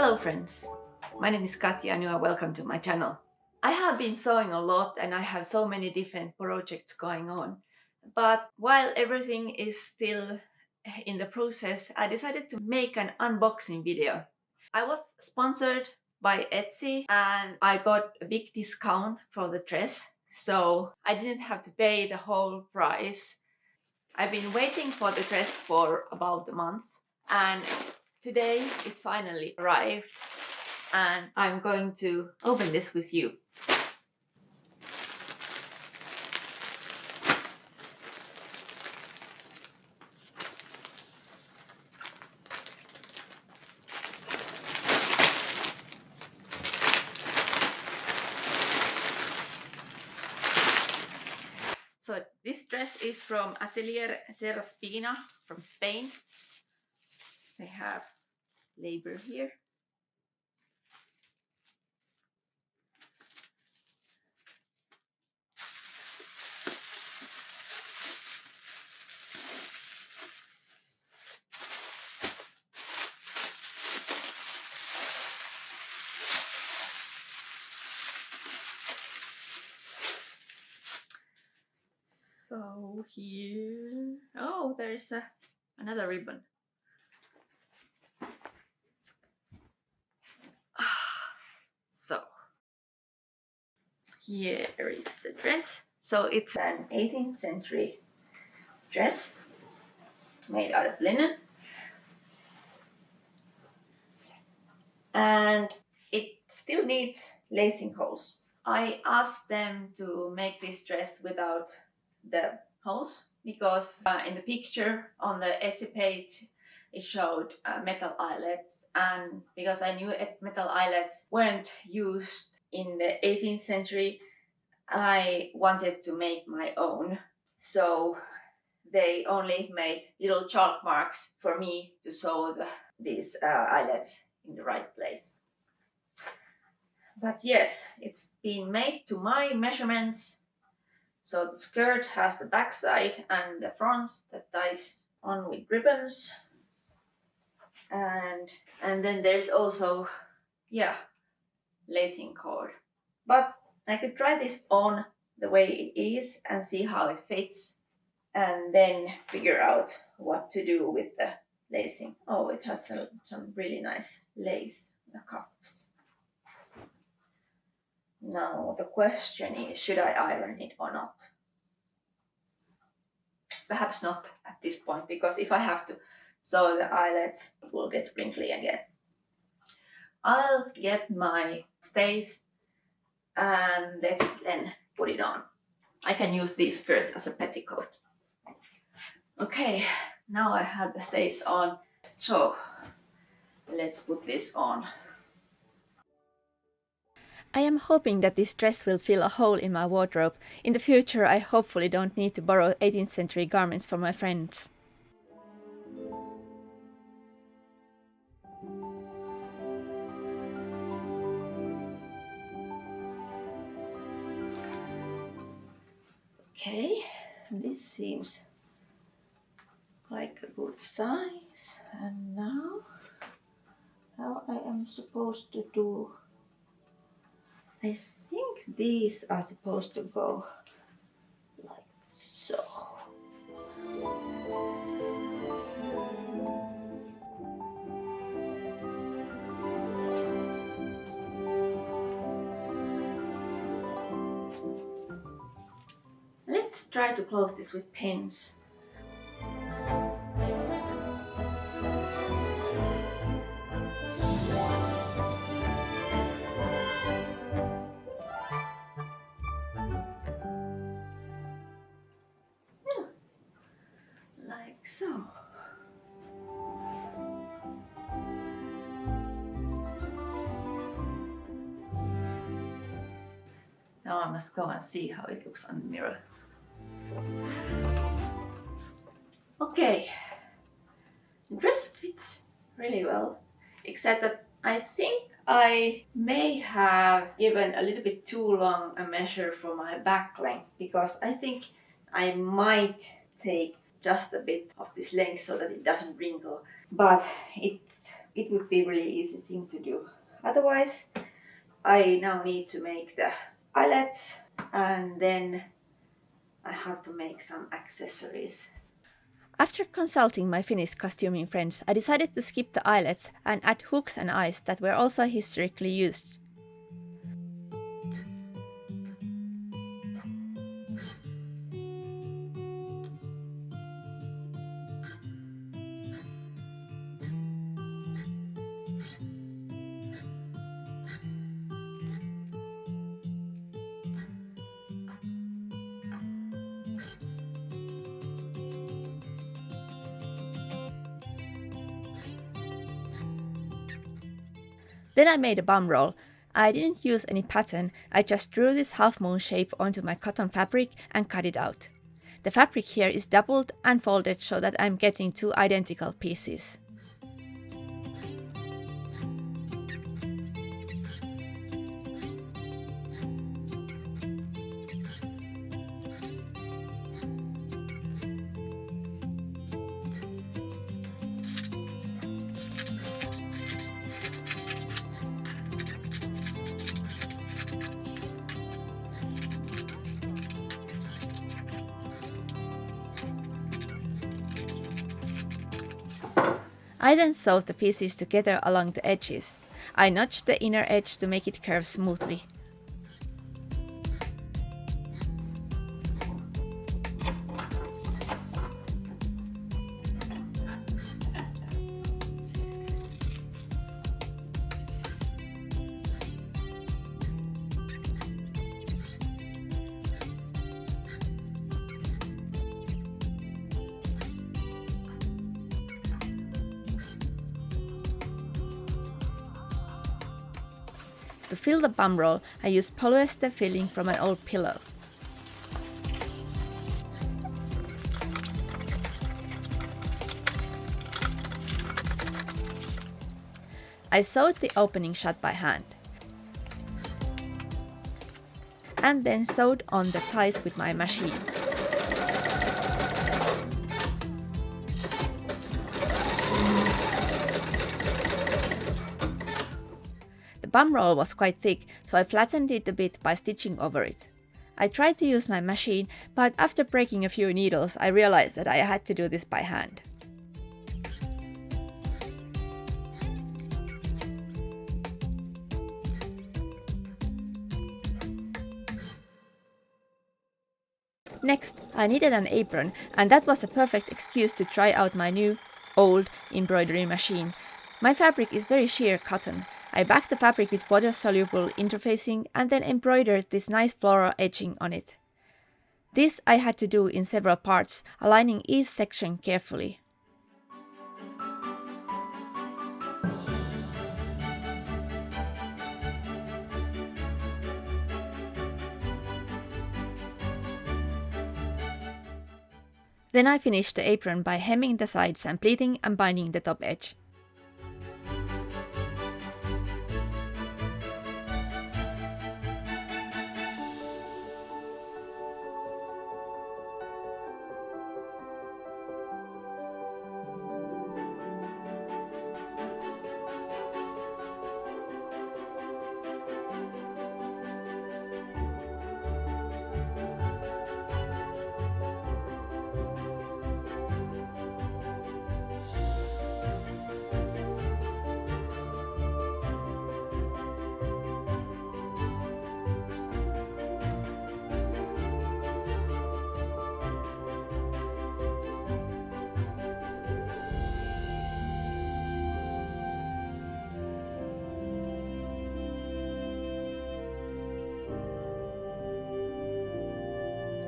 Hello friends, my name is Katja and you are welcome to my channel. I have been sewing a lot and I have so many different projects going on. But while everything is still in the process, I decided to make an unboxing video. I was sponsored by Etsy and I got a big discount for the dress, so I didn't have to pay the whole price. I've been waiting for the dress for about a month and today it finally arrived and I'm going to open this with you. So this dress is from Atelier Seraspina from Spain. They have label here. So here, oh, there is another ribbon. So here is the dress. So it's an 18th century dress made out of linen. And it still needs lacing holes. I asked them to make this dress without the hose because in the picture on the Etsy page it showed metal eyelets, and because I knew metal eyelets weren't used in the 18th century, I wanted to make my own. So they only made little chalk marks for me to sew these eyelets in the right place. But yes, it's been made to my measurements. So the skirt has the back side and the front that ties on with ribbons. And then there's also, lacing cord. But I could try this on the way it is and see how it fits, and then figure out what to do with the lacing. Oh, it has some really nice lace in the cuffs. Now the question is, should I iron it or not? Perhaps not at this point, because if I have to sew the eyelets, it will get wrinkly again. I'll get my stays and let's then put it on. I can use these skirts as a petticoat. Okay, now I have the stays on, so let's put this on. I am hoping that this dress will fill a hole in my wardrobe. In the future, I hopefully don't need to borrow 18th century garments from my friends. Okay, this seems like a good size. And now, how I am supposed to do? I think these are supposed to go like so. Let's try to close this with pins. Like so. Now I must go and see how it looks on the mirror. Okay, the dress fits really well, except that I think I may have given a little bit too long a measure for my back length, because I think I might take just a bit of this length so that it doesn't wrinkle. But it would be really easy thing to do. Otherwise, I now need to make the eyelets, and then I have to make some accessories. After consulting my Finnish costuming friends, I decided to skip the eyelets and add hooks and eyes that were also historically used. Then I made a bum roll. I didn't use any pattern, I just drew this half moon shape onto my cotton fabric and cut it out. The fabric here is doubled and folded so that I'm getting two identical pieces. I then sewed the pieces together along the edges. I notched the inner edge to make it curve smoothly. To fill the bum roll, I used polyester filling from an old pillow. I sewed the opening shut by hand, and then sewed on the ties with my machine. The bum roll was quite thick, so I flattened it a bit by stitching over it. I tried to use my machine, but after breaking a few needles, I realized that I had to do this by hand. Next, I needed an apron, and that was a perfect excuse to try out my new, old embroidery machine. My fabric is very sheer cotton. I backed the fabric with water-soluble interfacing and then embroidered this nice floral edging on it. This I had to do in several parts, aligning each section carefully. Then I finished the apron by hemming the sides and pleating and binding the top edge.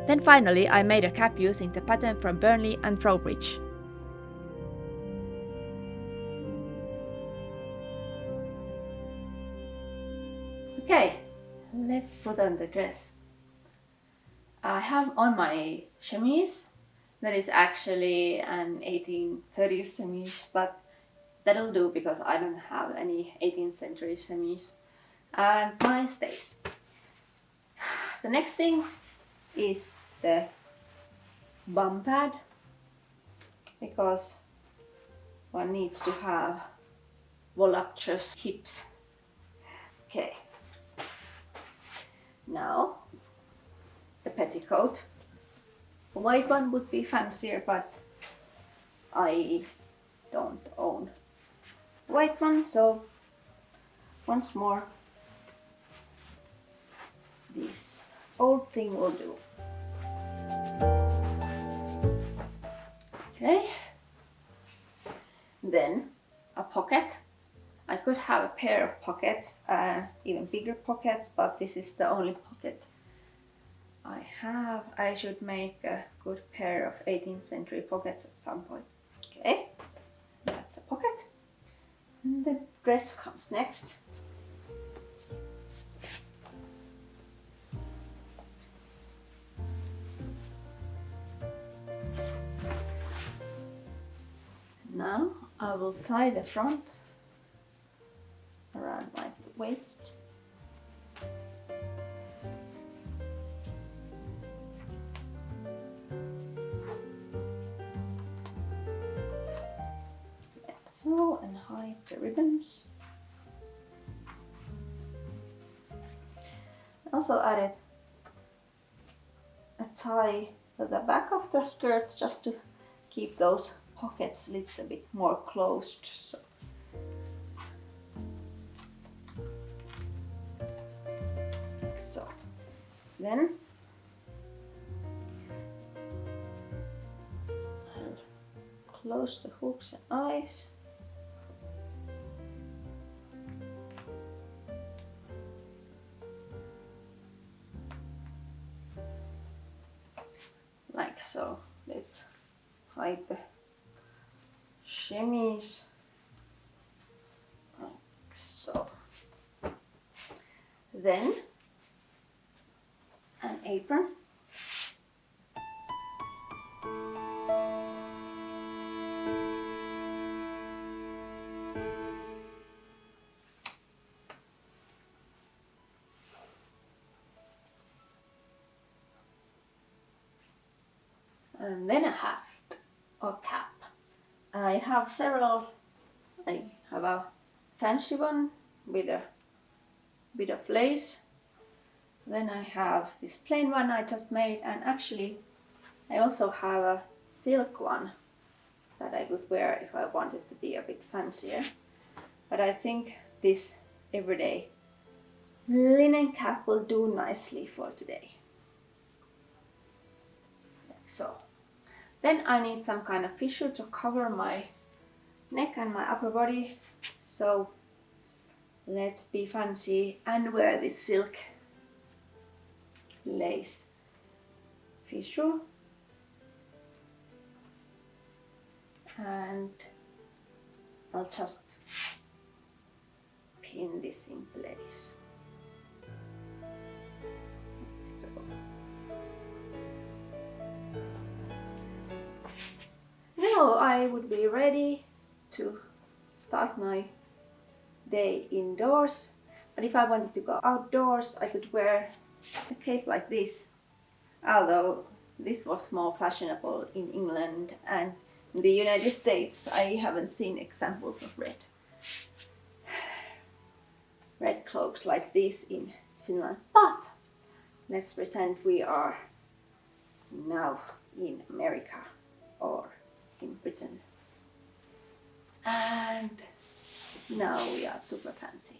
Then finally I made a cap using the pattern from Burnley and Trowbridge. Okay, let's put on the dress. I have on my chemise. That is actually an 1830s chemise, but that'll do because I don't have any 18th century chemise. And my stays. The next thing is the bum pad. because one needs to have voluptuous hips. Okay, now the petticoat. A white one would be fancier, but I don't own a white one, so once more this old thing will do. Okay, then a pocket. I could have a pair of pockets, even bigger pockets, but this is the only pocket I have. I should make a good pair of 18th century pockets at some point. Okay, that's a pocket. And the dress comes next. Now I will tie the front around my waist. Like so, and hide the ribbons. I also added a tie to the back of the skirt just to keep those pocket slits a bit more closed. So then I'll close the hooks and eyes. Like so. Let's hide the chemise. Like so. Then an apron. And then a hat or cap. I have several. I have a fancy one with a bit of lace. Then I have this plain one I just made, and actually I also have a silk one that I could wear if I wanted to be a bit fancier. But I think this everyday linen cap will do nicely for today. Like so. Then I need some kind of fichu to cover my neck and my upper body. So let's be fancy and wear this silk lace fichu. And I'll just pin this in place. So. Now I would be ready to start my day indoors. But if I wanted to go outdoors, I could wear a cape like this. Although this was more fashionable in England and in the United States, I haven't seen examples of red cloaks like this in Finland. But let's pretend we are now in America or in Britain. And now we are super fancy.